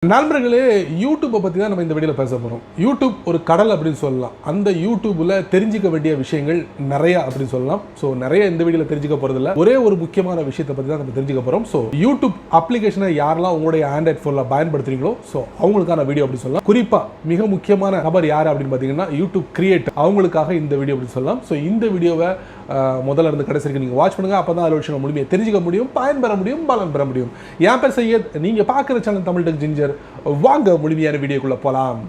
நண்பர்களே, யூடியூப்பை பற்றி தான் நம்ம இந்த வீடியோவில் பேச போகிறோம். யூடியூப் ஒரு கடல் அப்படின்னு சொல்லலாம். அந்த யூடியூப்பில் தெரிஞ்சிக்க வேண்டிய விஷயங்கள் நிறையா அப்படின்னு சொல்லலாம். ஸோ நிறைய இந்த வீடியோவில் தெரிஞ்சிக்க போகிறதில்ல, ஒரே ஒரு முக்கியமான விஷயத்தை பற்றி தான் நம்ம தெரிஞ்சிக்க போகிறோம். ஸோ யூடியூப் அப்ளிகேஷனை யாரெல்லாம் உங்களுடைய ஆண்ட்ராய்ட் ஃபோனில் பயன்படுத்துறீங்களோ ஸோ அவங்களுக்கான வீடியோ அப்படின்னு சொல்லலாம். குறிப்பாக மிக முக்கியமான நபர் யார் அப்படின்னு பார்த்தீங்கன்னா யூடியூப் கிரியேட், அவங்களுக்காக இந்த வீடியோ அப்படின்னு சொல்லலாம். ஸோ இந்த வீடியோவை முதல்ல இருந்து கடைசி வரைக்கும் நீங்கள் வாட்ச் பண்ணுங்கள். அப்போ தான் அதில் விஷயம் முழுமையை தெரிஞ்சிக்க முடியும், பயன்பெற முடியும், பலன் பெற முடியும். என் பேர் சையத், நீங்கள் பார்க்குற சேனல் தமிழ் டெக் ஜிஞ்சர். வாங்க முழுமையான வீடியோக்குள்ள போலாம்.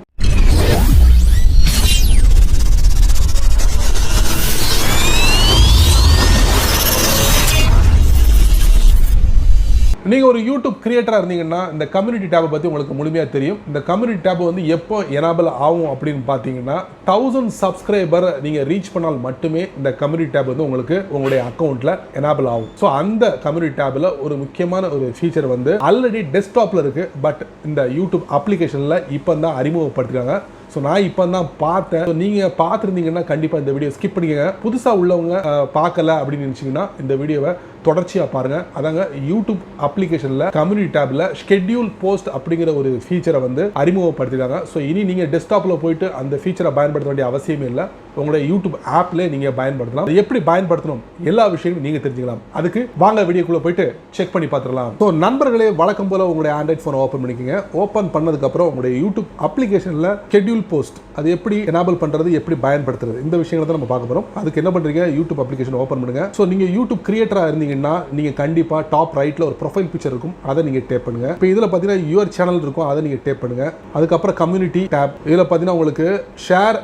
நீங்கள் ஒரு யூடியூப் கிரியேட்டராக இருந்தீங்கன்னா இந்த கம்யூனிட்டி டேபை பற்றி உங்களுக்கு முழுமையாக தெரியும். இந்த கம்யூனிட்டி டேப் வந்து எப்போ எனேபிள் ஆகும் அப்படின்னு பார்த்தீங்கன்னா 1000 சப்ஸ்கிரைபர் நீங்கள் ரீச் பண்ணால் மட்டுமே இந்த கம்யூனிட்டி டேப் வந்து உங்களுக்கு உங்களுடைய அக்கௌண்ட்டில் எனேபிள் ஆகும். ஸோ அந்த கம்யூனிட்டி டேபில் ஒரு முக்கியமான ஒரு ஃபீச்சர் வந்து ஆல்ரெடி டெஸ்க்டாப்பில் இருக்குது, பட் இந்த யூடியூப் அப்ளிகேஷனில் இப்போ தான் அறிமுகப்படுத்திருக்காங்க. ஸோ நான் இப்போ தான் பார்த்தேன். ஸோ நீங்கள் பார்த்துருந்தீங்கன்னா கண்டிப்பாக இந்த வீடியோ ஸ்கிப் பண்ணிக்கங்க. புதுசாக உள்ளவங்க பார்க்கல அப்படின்னு நினச்சிங்கன்னா இந்த வீடியோவை தொடர்ச்சியாக பாருங்கள். அதாங்க யூடியூப் அப்ளிகேஷனில் கம்யூனிட்டி டேபில் ஷெட்யூல் போஸ்ட் அப்படிங்கிற ஒரு ஃபீச்சரை வந்து அறிமுகப்படுத்திருக்காங்க. ஸோ இனி நீங்கள் டெஸ்க்டாப்பில் போயிட்டு அந்த ஃபீச்சரை பயன்படுத்த வேண்டிய அவசியமே இல்லை, உங்களுடைய யூடியூப் ஆப்லேயே நீங்கள் பயன்படுத்தலாம். எப்படி பயன்படுத்தணும் எல்லா விஷயங்களும் நீங்கள் தெரிஞ்சுக்கலாம். அதுக்கு வாங்க வீடியோக்குள்ளே போயிட்டு செக் பண்ணி பார்த்துடலாம். ஸோ நண்பர்களே, வழக்கம் போல் உங்களுடைய ஆண்ட்ராய்ட் ஃபோனை ஓப்பன் பண்ணிக்கோங்க. ஓப்பன் பண்ணதுக்கப்புறம் உங்களுடைய யூடியூப் அப்ளிகேஷனில் ஷெட்யூல் போஸ்ட் அது எப்படி எனேபிள் பண்ணுறது, எப்படி பயன்படுத்துறது, இந்த விஷயங்களை தான் நம்ம பார்க்க போகிறோம். அதுக்கு என்ன பண்ணுறீங்க, யூடியூப் அப்ளிகேஷன் ஓப்பன் பண்ணுங்க. ஸோ நீங்கள் யூடியூப் கிரியேட்டராக இருந்தீங்கன்னா நீங்கள் கண்டிப்பாக டாப் ரைட்டில் ஒரு ப்ரொஃபைல் பிக்சர் இருக்கும், அதை நீங்கள் டேப் பண்ணுங்க. இப்போ இதில் பார்த்தீங்கன்னா யுவர் சேனல் இருக்கும், அதை நீங்கள் டேப் பண்ணுங்க. அதுக்கப்புறம் கம்யூனிட்டி டேப், இதில் பார்த்தீங்கன்னா உங்களுக்கு share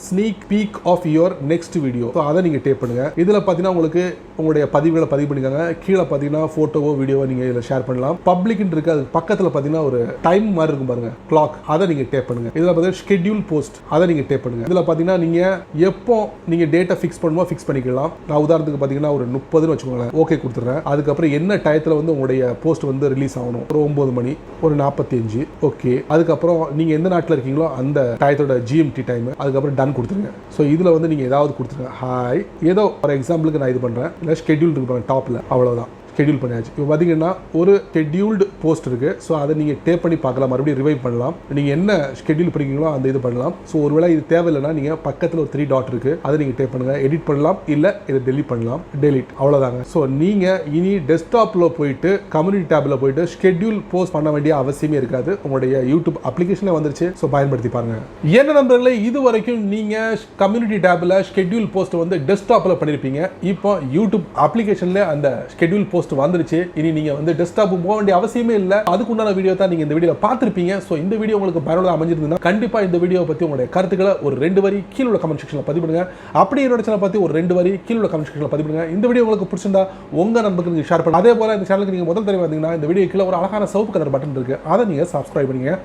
sneak peek of your next video, so அதை நீங்கள் டேப் பண்ணுங்க. இதில் பார்த்தீங்கன்னா உங்களுக்கு உங்களுடைய பதிவுகளை பதிவு பண்ணிக்கோங்க. கீழே பார்த்தீங்கன்னா ஃபோட்டோவோ வீடியோவோ நீங்கள் இதில் ஷேர் பண்ணலாம். பப்ளிக்னு இருக்கு, அது பக்கத்தில் பார்த்தீங்கன்னா ஒரு டைம் மாதிரி இருக்கும் பாருங்க, கிளாக், அதை நீங்கள் டேப் பண்ணுங்க. இதில் பார்த்தீங்கன்னா ஷெட்யூல் போஸ்ட், அதை நீங்கள் டேப் பண்ணுங்க. இதில் பார்த்தீங்கன்னா நீங்கள் எப்போ நீங்கள் டேட்டா ஃபிக்ஸ் பண்ணுமோ ஃபிக்ஸ் பண்ணிக்கலாம். நான் உதாரணத்துக்கு பார்த்தீங்கன்னா ஒரு 30ன்னு வச்சுக்கோங்களேன், ஓகே கொடுத்துட்றேன். அதுக்கப்புறம் என்ன டயத்தில் வந்து உங்களுடைய போஸ்ட் வந்து ரிலீஸ் ஆகணும், ஒரு 9 மணி, ஒரு 45, ஓகே. அதுக்கப்புறம் நீங்கள் எந்த நாட்டில் இருக்கீங்களோ அந்த டயத்தோட ஜிஎம்டி டைம், அதுக்கப்புறம் டன் கொடுத்துருங்க. ஸோ இதில் வந்து நீங்கள் ஏதாவது கொடுத்துருங்க, ஹாய் ஏதோ ஒரு எக்ஸாம்பிளுக்கு நான் இது பண்ணுறேன், இல்லை ஷெட்யூல் இருக்கு பாருங்க டாப்பில், அவ்வளோதான் ஷெட்யூல் பண்ணியாச்சு. இப்போ பார்த்தீங்கன்னா ஒரு ஷெட்யூல்டு போஸ்ட் இருக்குது. ஸோ அதை நீங்கள் டேப் பண்ணி பார்க்கலாம், மறுபடியும் ரிவைவ் பண்ணலாம். நீங்கள் என்ன ஷெட்யூல் பண்ணிக்கிறீங்களோ அந்த இது பண்ணலாம். ஸோ ஒருவேளை இது தேவையில்லைன்னா நீங்கள் பக்கத்தில் ஒரு 3 டாட் இருக்குது, அதை நீங்கள் டேப் பண்ணுங்கள், எடிட் பண்ணலாம், இல்லை இதை டெலிட் பண்ணலாம், டெலிட், அவ்வளோதாங்க. ஸோ நீங்கள் இனி டெஸ்க்டாப்பில் போயிட்டு கம்யூனிட்டி டேபில் போயிட்டு ஷெட்யூல் போஸ்ட் பண்ண வேண்டிய அவசியமே இருக்காது, உங்களுடைய யூடியூப் அப்ளிகேஷனில் வந்துருச்சு. ஸோ பயன்படுத்தி பாருங்கள். என்ன நண்பர்களே, இது வரைக்கும் நீங்கள் கம்யூனிட்டி டேபில் ஷெட்யூல் போஸ்ட் வந்து டெஸ்க்டாப்பில் பண்ணியிருப்பீங்க. இப்போ யூடியூப் அப்ளிகேஷனில் அந்த ஷெட்யூல் போஸ்ட் வந்துருச்சு. இனி நீங்க வந்து டெஸ்க்டாப் போக வேண்டிய அவசியமே இல்லை. அதுக்குண்டான வீடியோ தான் நீங்க இந்த வீடியோல பார்த்திருப்பீங்க. சோ இந்த வீடியோ உங்களுக்கு பயனுள்ளதா அமைஞ்சிருந்தா கண்டிப்பா இந்த வீடியோ பத்தி உங்களுடைய கருத்துக்களை ஒரு 2 வரி கீழ உள்ள கமெண்ட் செக்ஷன்ல பதிவு பண்ணுங்க. அப்படியே என்னோட சேனல் பத்தி ஒரு 2 வரி கீழ உள்ள கமெண்ட் செக்ஷன்ல பதிவு பண்ணுங்க. இந்த வீடியோ உங்களுக்கு பிடிச்சிருந்தா உங்க நண்பர்களுக்கு ஷேர் பண்ணுங்க. அதே போல இந்த சேனலுக்கு நீங்க முதல் தடவை வந்தீங்கன்னா இந்த வீடியோ கீழ ஒரு அழகான சிவப்பு கலர் பட்டன் இருக்கு, அதை நீங்க சப்ஸ்கிரைப் பண்ணுங்க,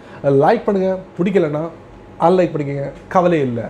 லைக் பண்ணுங்க, பிடிக்கலன்னா அன்லைக் பண்ணிக்கங்க, கவலை இல்லை.